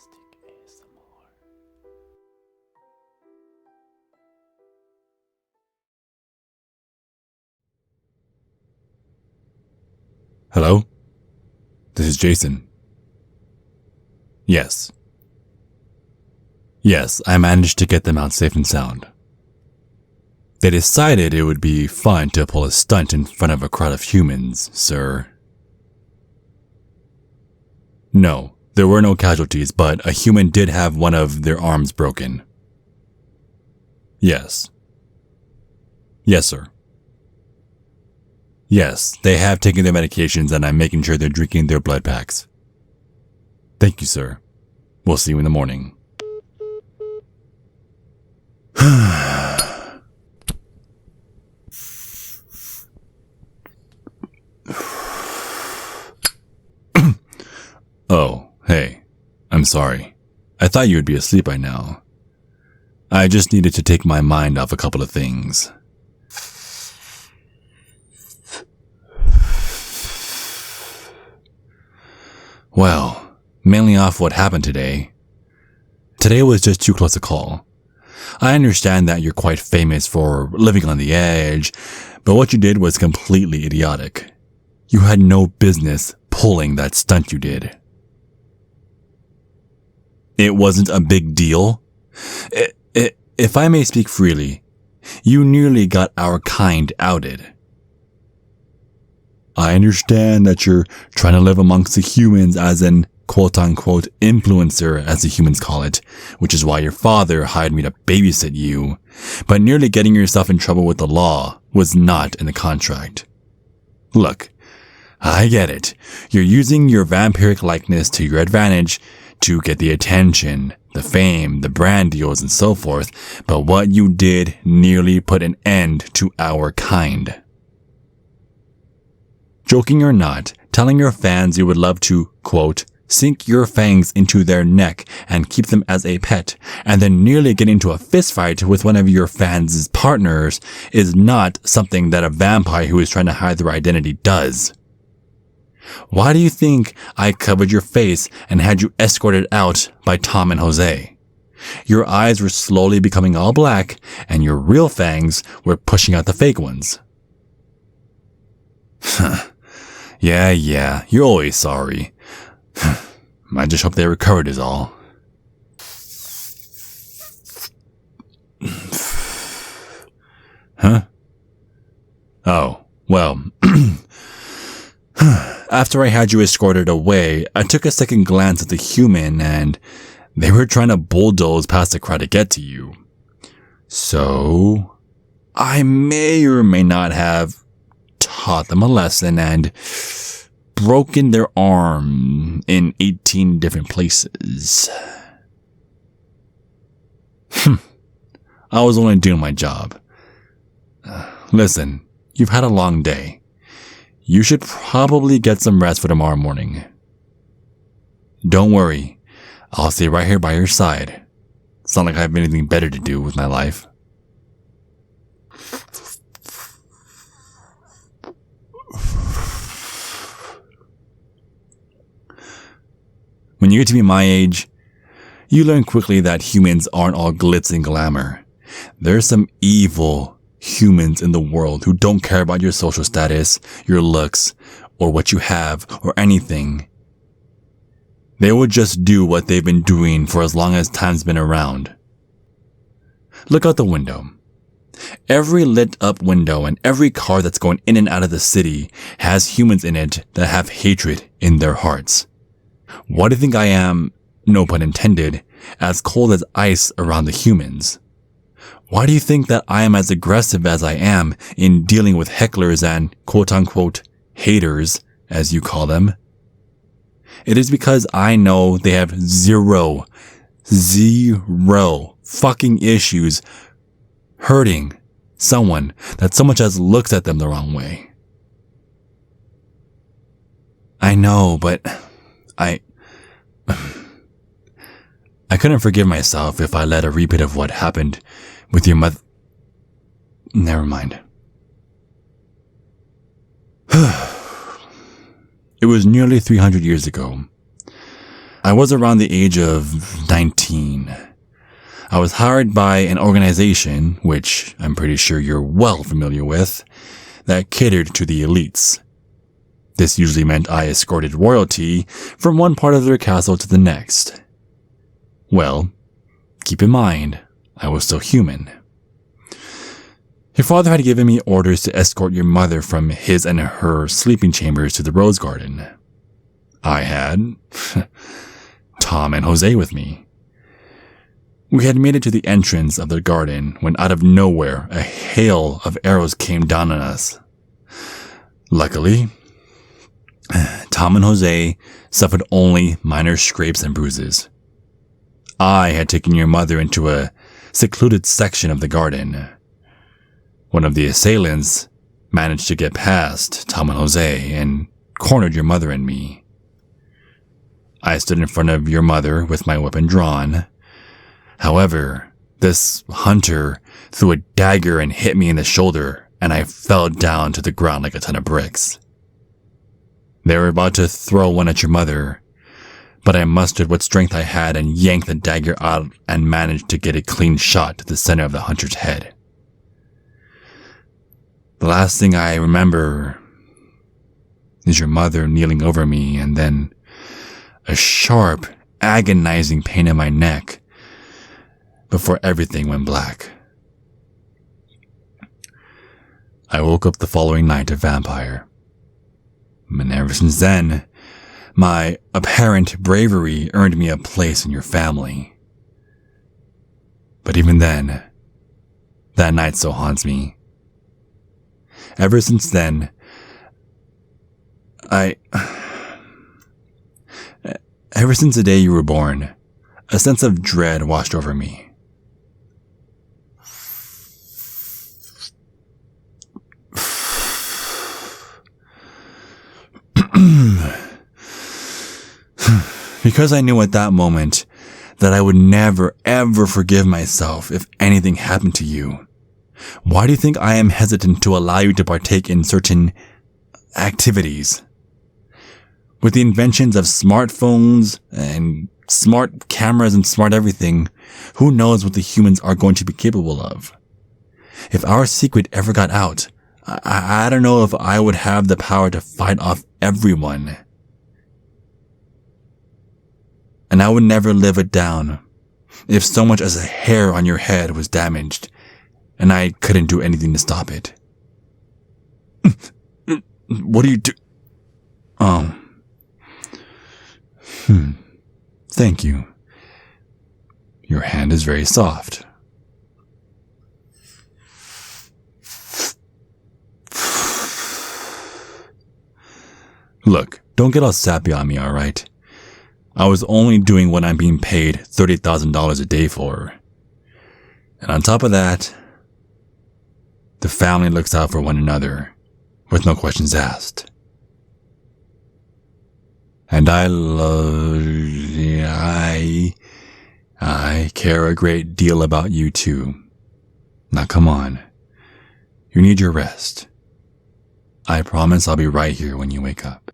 PandastcASMR. Hello? This is Jason. Yes. Yes, I managed to get them out safe and sound. They decided it would be fun to pull a stunt in front of a crowd of humans, sir. No, there were no casualties, but a human did have one of their arms broken. Yes. Yes, sir. Yes, they have taken their medications and I'm making sure they're drinking their blood packs. Thank you, sir. We'll see you in the morning. Oh, hey. I'm sorry. I thought you would be asleep by now. I just needed to take my mind off a couple of things. Well, mainly off what happened today. Today was just too close a call. I understand that you're quite famous for living on the edge, but what you did was completely idiotic. You had no business pulling that stunt you did. It wasn't a big deal. If I may speak freely, you nearly got our kind outed. I understand that you're trying to live amongst the humans as an quote-unquote influencer, as the humans call it, which is why your father hired me to babysit you, but nearly getting yourself in trouble with the law was not in the contract. Look, I get it. You're using your vampiric likeness to your advantage to get the attention, the fame, the brand deals, and so forth, but what you did nearly put an end to our kind. Joking or not, telling your fans you would love to, quote, sink your fangs into their neck and keep them as a pet, and then nearly get into a fistfight with one of your fans' partners is not something that a vampire who is trying to hide their identity does. Why do you think I covered your face and had you escorted out by Tom and Jose? Your eyes were slowly becoming all black, and your real fangs were pushing out the fake ones. Yeah, you're always sorry. I just hope they recovered is all. Huh? Oh, well. After I had you escorted away, I took a second glance at the human and they were trying to bulldoze past the crowd to get to you. So, I may or may not have taught them a lesson and broken their arm in 18 different places. I was only doing my job. Listen, you've had a long day. You should probably get some rest for tomorrow morning. Don't worry, I'll stay right here by your side. It's not like I have anything better to do with my life. When you get to be my age, you learn quickly that humans aren't all glitz and glamour. There's some evil humans in the world who don't care about your social status, your looks, or what you have, or anything. They will just do what they've been doing for as long as time's been around. Look out the window. Every lit up window and every car that's going in and out of the city has humans in it that have hatred in their hearts. Why do you think I am, no pun intended, as cold as ice around the humans? Why do you think that I am as aggressive as I am in dealing with hecklers and quote-unquote haters, as you call them? It is because I know they have zero fucking issues hurting someone that so much as looks at them the wrong way. I know, but I couldn't forgive myself if I let a repeat of what happened with your mother. Never mind. It was nearly 300 years ago. I was around the age of 19. I was hired by an organization, which I'm pretty sure you're well familiar with, that catered to the elites. This usually meant I escorted royalty from one part of their castle to the next. Well, keep in mind, I was still human. Your father had given me orders to escort your mother from his and her sleeping chambers to the rose garden. I had Tom and Jose with me. We had made it to the entrance of the garden when out of nowhere a hail of arrows came down on us. Luckily, Tom and Jose suffered only minor scrapes and bruises. I had taken your mother into a secluded section of the garden. One of the assailants managed to get past Tom and Jose and cornered your mother and me. I stood in front of your mother with my weapon drawn. However, this hunter threw a dagger and hit me in the shoulder, and I fell down to the ground like a ton of bricks. They were about to throw one at your mother, but I mustered what strength I had and yanked the dagger out and managed to get a clean shot to the center of the hunter's head. The last thing I remember is your mother kneeling over me and then a sharp, agonizing pain in my neck before everything went black. I woke up the following night a vampire. And ever since then, my apparent bravery earned me a place in your family. But even then, that night still haunts me. Ever since then, ever since the day you were born, a sense of dread washed over me. Because I knew at that moment that I would never ever forgive myself if anything happened to you. Why do you think I am hesitant to allow you to partake in certain activities? With the inventions of smartphones and smart cameras and smart everything, who knows what the humans are going to be capable of? If our secret ever got out, I don't know if I would have the power to fight off everyone. And I would never live it down if so much as a hair on your head was damaged and I couldn't do anything to stop it. What do you do? Thank you. Your hand is very soft. Look, don't get all sappy on me, alright? I was only doing what I'm being paid $30,000 a day for. And on top of that, the family looks out for one another, with no questions asked. And I care a great deal about you too. Now come on. You need your rest. I promise I'll be right here when you wake up.